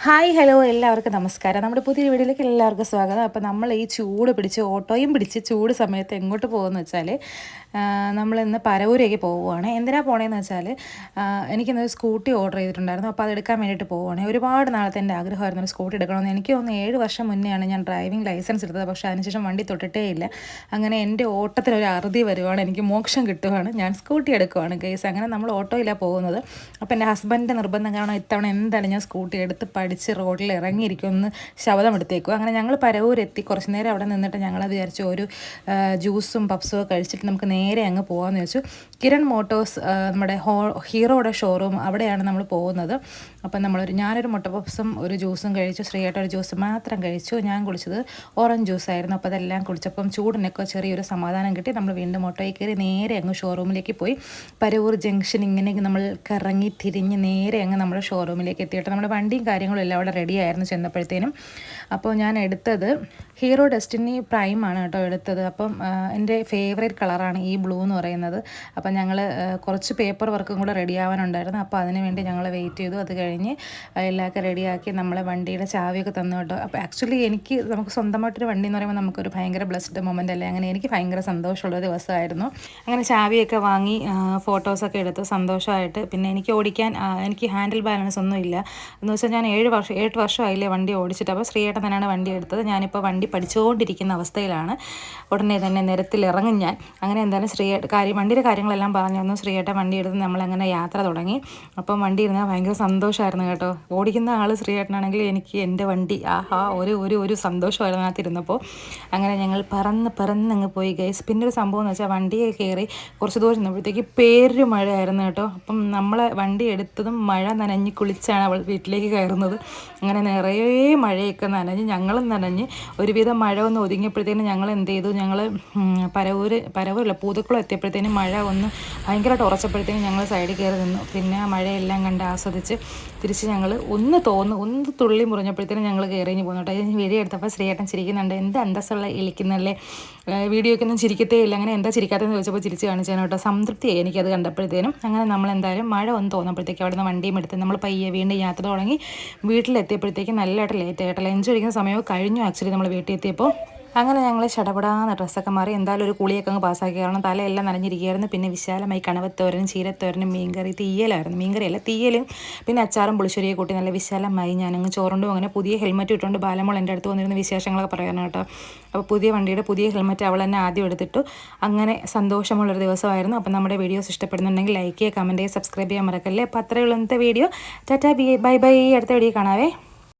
Hi hello എല്ലാവർക്കും നമസ്കാരം. നമ്മുടെ പുതിയ വീഡിയോയിലേക്ക് എല്ലാവർക്കും സ്വാഗതം. അപ്പോൾ നമ്മൾ ഈ ചൂട് പിടിച്ച് ഓട്ടോയും പിടിച്ച് ചൂട് സമയത്ത് എങ്ങോട്ട് പോകുമെന്ന് വെച്ചാൽ നമ്മളിന്ന് പരവൂരേക്ക് പോവുകയാണ്. എന്തിനാണ് പോകണേന്ന് വെച്ചാൽ എനിക്കിന്ന് സ്കൂട്ടി ഓർഡർ ചെയ്തിട്ടുണ്ടായിരുന്നു. അപ്പോൾ അതെടുക്കാൻ വേണ്ടിയിട്ട് പോവുകയാണ്. ഒരുപാട് നാളത്തെ എൻ്റെ ആഗ്രഹമായിരുന്നു ഒരു സ്കൂട്ടി എടുക്കണമെന്ന്. എനിക്ക് തോന്നുന്നു 7 വർഷം മുന്നെയാണ് ഞാൻ ഡ്രൈവിംഗ് ലൈസൻസ് എടുത്തത്. പക്ഷേ അതിനുശേഷം വണ്ടി തൊട്ടിട്ടേ ഇല്ല. അങ്ങനെ എൻ്റെ ഓട്ടത്തിനൊരു അറുതി വരുവാണ്, എനിക്ക് മോക്ഷം കിട്ടുവാണ്, ഞാൻ സ്കൂട്ടി എടുക്കുവാണ് ഗൈസ്. അങ്ങനെ നമ്മൾ ഓട്ടോയിലാണ് പോകുന്നത്. അപ്പോൾ എൻ്റെ ഹസ്ബൻഡിൻ്റെ നിർബന്ധം കാരണം ഇത്തവണ എന്തായാലും ഞാൻ സ്കൂട്ടി എടുത്ത് പഠിച്ച് റോഡിൽ ഇറങ്ങിയിരിക്കുമെന്ന് ശബ്ദം എടുത്തേക്കും. അങ്ങനെ ഞങ്ങൾ പരവൂരെത്തി. കുറച്ച് നേരം അവിടെ നിന്നിട്ട് ഞങ്ങൾ വിചാരിച്ചു ഒരു ജ്യൂസും പപ്സും ഒക്കെ കഴിച്ചിട്ട് നമുക്ക് നേരെ അങ്ങ് പോകാമെന്ന് വെച്ചു. കിരൺ മോട്ടോഴ്സ് നമ്മുടെ ഹീറോയുടെ ഷോറൂം അവിടെയാണ് നമ്മൾ പോകുന്നത്. അപ്പം ഞാനൊരു മുട്ട പപ്സും ഒരു ജ്യൂസും കഴിച്ചു. ശ്രീയേട്ട ഒരു ജ്യൂസ് മാത്രം കഴിച്ചു. ഞാൻ കുടിച്ചത് ഓറഞ്ച് ജ്യൂസായിരുന്നു. അപ്പോൾ അതെല്ലാം കുടിച്ചപ്പം ചൂടിനൊക്കെ ചെറിയൊരു സമാധാനം കിട്ടി. നമ്മൾ വീണ്ടും ഓട്ടോയിൽ കയറി നേരെ അങ്ങ് ഷോറൂമിലേക്ക് പോയി. പരവൂർ ജംഗ്ഷൻ ഇങ്ങനെ നമ്മൾ കറങ്ങി തിരിഞ്ഞ് നേരെ അങ്ങ് നമ്മുടെ ഷോറൂമിലേക്ക് എത്തിയിട്ട് നമ്മുടെ വണ്ടിയും കാര്യങ്ങളും എല്ലാം അവിടെ റെഡി ആയിരുന്നു ചെന്നപ്പോഴത്തേനും. അപ്പോൾ ഞാൻ എടുത്തത് ഹീറോ ഡെസ്റ്റിനി പ്രൈമാണ് കേട്ടോ എടുത്തത്. അപ്പം എൻ്റെ ഫേവറേറ്റ് കളറാണ് ഈ ബ്ലൂ എന്ന് പറയുന്നത്. അപ്പം ഞങ്ങൾ കുറച്ച് പേപ്പർ വർക്കും കൂടെ റെഡി ആവാനുണ്ടായിരുന്നു. അപ്പോൾ അതിന് വേണ്ടി ഞങ്ങൾ വെയിറ്റ് ചെയ്തു. അത് കഴിഞ്ഞ് എല്ലാമൊക്കെ റെഡിയാക്കി നമ്മളെ വണ്ടിയുടെ ചാവിയൊക്കെ തന്നു കേട്ടോ. അപ്പോൾ ആക്ച്വലി നമുക്ക് സ്വന്തമായിട്ടൊരു വണ്ടി എന്ന് പറയുമ്പോൾ നമുക്കൊരു ഭയങ്കര ബ്ലെസ്ഡ് മൊമെൻ്റ് അല്ലേ. അങ്ങനെ എനിക്ക് ഭയങ്കര സന്തോഷമുള്ള ദിവസമായിരുന്നു. അങ്ങനെ ചാവിയൊക്കെ വാങ്ങി ഫോട്ടോസൊക്കെ എടുത്ത് സന്തോഷമായിട്ട്. പിന്നെ എനിക്ക് ഹാൻഡിൽ ബാലൻസ് ഒന്നും ഇല്ല എന്ന് വെച്ചാൽ ഞാൻ 8 വർഷമായില്ലേ വണ്ടി ഓടിച്ചിട്ട്. അപ്പോൾ ശ്രീയേട്ടൻ തന്നെയാണ് വണ്ടി എടുത്തത്. ഞാനിപ്പോൾ വണ്ടി പഠിച്ചുകൊണ്ടിരിക്കുന്ന അവസ്ഥയിലാണ്. ഉടനെ തന്നെ നിരത്തിൽ ഇറങ്ങും ഞാൻ. അങ്ങനെ എന്തായാലും വണ്ടിയുടെ കാര്യങ്ങളെല്ലാം പറഞ്ഞു തന്നു. ശ്രീയേട്ടൻ വണ്ടി എടുത്ത് നമ്മളങ്ങനെ യാത്ര തുടങ്ങി. അപ്പം വണ്ടി ഇരുന്നാൽ ഭയങ്കര സന്തോഷമായിരുന്നു കേട്ടോ. ഓടിക്കുന്ന ആൾ ശ്രീയേട്ടനാണെങ്കിൽ എനിക്ക് എൻ്റെ വണ്ടി ഒരു സന്തോഷമായിരുന്നു അതിരുന്നപ്പോൾ. അങ്ങനെ ഞങ്ങൾ പറന്നങ്ങ് പോയി ഗൈസ്. പിന്നെ ഒരു സംഭവം എന്ന് വെച്ചാൽ വണ്ടിയെ കയറി കുറച്ച് ദൂരം ചെന്നപ്പോഴത്തേക്ക് മഴയായിരുന്നു കേട്ടോ. അപ്പം നമ്മളെ വണ്ടി എടുത്തതും മഴ നനഞ്ഞ് കുളിച്ചാണ് അവൾ വീട്ടിലേക്ക് കയറുന്നത്. അങ്ങനെ നിറയെ മഴയൊക്കെ നനഞ്ഞ് ഞങ്ങളും നനഞ്ഞ് ഒരുവിധം മഴ ഒന്ന് ഒതുങ്ങിയപ്പോഴത്തേനും ഞങ്ങൾ എന്ത് ചെയ്തു, ഞങ്ങൾ പരവൂരല്ല പൂതക്കുളം എത്തിയപ്പോഴത്തേനും മഴ ഒന്ന് ഭയങ്കരമായിട്ട് ഉറച്ചപ്പോഴത്തേനും ഞങ്ങൾ സൈഡിൽ കയറി നിന്നു. പിന്നെ ആ മഴയെല്ലാം കണ്ട് ആസ്വദിച്ച് തിരിച്ച് ഞങ്ങൾ ഒന്ന് തുള്ളി മുറിഞ്ഞപ്പോഴത്തേനും ഞങ്ങൾ കയറിഞ്ഞ് പോകുന്നു കേട്ടോ. ഞാൻ വീഡിയോ എടുത്തപ്പോൾ ശ്രീയേട്ടൻ ചിരിക്കുന്നുണ്ട്. എന്ത് അന്തസ്സുള്ള ഇളിക്കുന്നല്ലേ, വീഡിയോയ്ക്കൊന്നും ചിരിക്കത്തേ ഇല്ല. അങ്ങനെ എന്താ ചിരിക്കാത്തതെന്ന് ചോദിച്ചപ്പോൾ ചിരിച്ച് കാണിച്ചാൽ കേട്ടോ. സംതൃപ്തിയായി എനിക്കത് കണ്ടപ്പോഴത്തേനും. അങ്ങനെ നമ്മൾ എന്തായാലും മഴ ഒന്ന് തോന്നുമ്പോഴത്തേക്ക് അവിടെ നിന്ന് വണ്ടിയും എടുത്ത് നമ്മൾ പയ്യെ വീണ്ടും യാത്ര തുടങ്ങി. വീട്ടിലെത്തിയപ്പോഴത്തേക്കും നല്ലതായിട്ട് ലേറ്റ് ആയിട്ടല്ല, ലഞ്ച് കഴിക്കുന്ന സമയം കഴിഞ്ഞു ആക്ച്വലി നമ്മൾ വീട്ടിൽ എത്തിയപ്പോൾ. അങ്ങനെ ഞങ്ങൾ ചടപടാന്ന് ഡ്രസ്സൊക്കെ മാറി എന്തായാലും ഒരു കുളിയൊക്കെ അങ്ങ് പാസ്സാക്കി. കാരണം തലയെല്ലാം നനഞ്ഞിരിക്കുകയായിരുന്നു. പിന്നെ വിശാലമായി കണവത്തോരനും ചീരത്തോരനും മീൻകറി മീൻകറിയല്ല തീയലും പിന്നെ അച്ചാറും പുളിശ്ശേരിയെ കൂട്ടി നല്ല വിശാലമായി ഞാനങ്ങ് ചോറുണ്ടും. അങ്ങനെ പുതിയ ഹെൽമെറ്റ് ഇട്ടുകൊണ്ട് ബാലമോൾ എൻ്റെ അടുത്ത് വന്നിരുന്ന വിശേഷങ്ങളൊക്കെ പറയാനാണ് കേട്ടോ. അപ്പോൾ പുതിയ വണ്ടിയുടെ പുതിയ ഹെൽമെറ്റ് അവൾ തന്നെ ആദ്യം എടുത്തിട്ടു. അങ്ങനെ സന്തോഷമുള്ളൊരു ദിവസമായിരുന്നു. അപ്പം നമ്മുടെ വീഡിയോസ് ഇഷ്ടപ്പെടുന്നുണ്ടെങ്കിൽ ലൈക്ക് ചെയ്യുക, കമൻറ്റ് ചെയ്യുക, സബ്സ്ക്രൈബ് ചെയ്യാൻ മറക്കല്ലേ. അപ്പോൾ അത്രയുള്ള ഇന്നത്തെ വീഡിയോ. Tata bye bye. അടുത്ത വീഡിയോ കാണാവേ.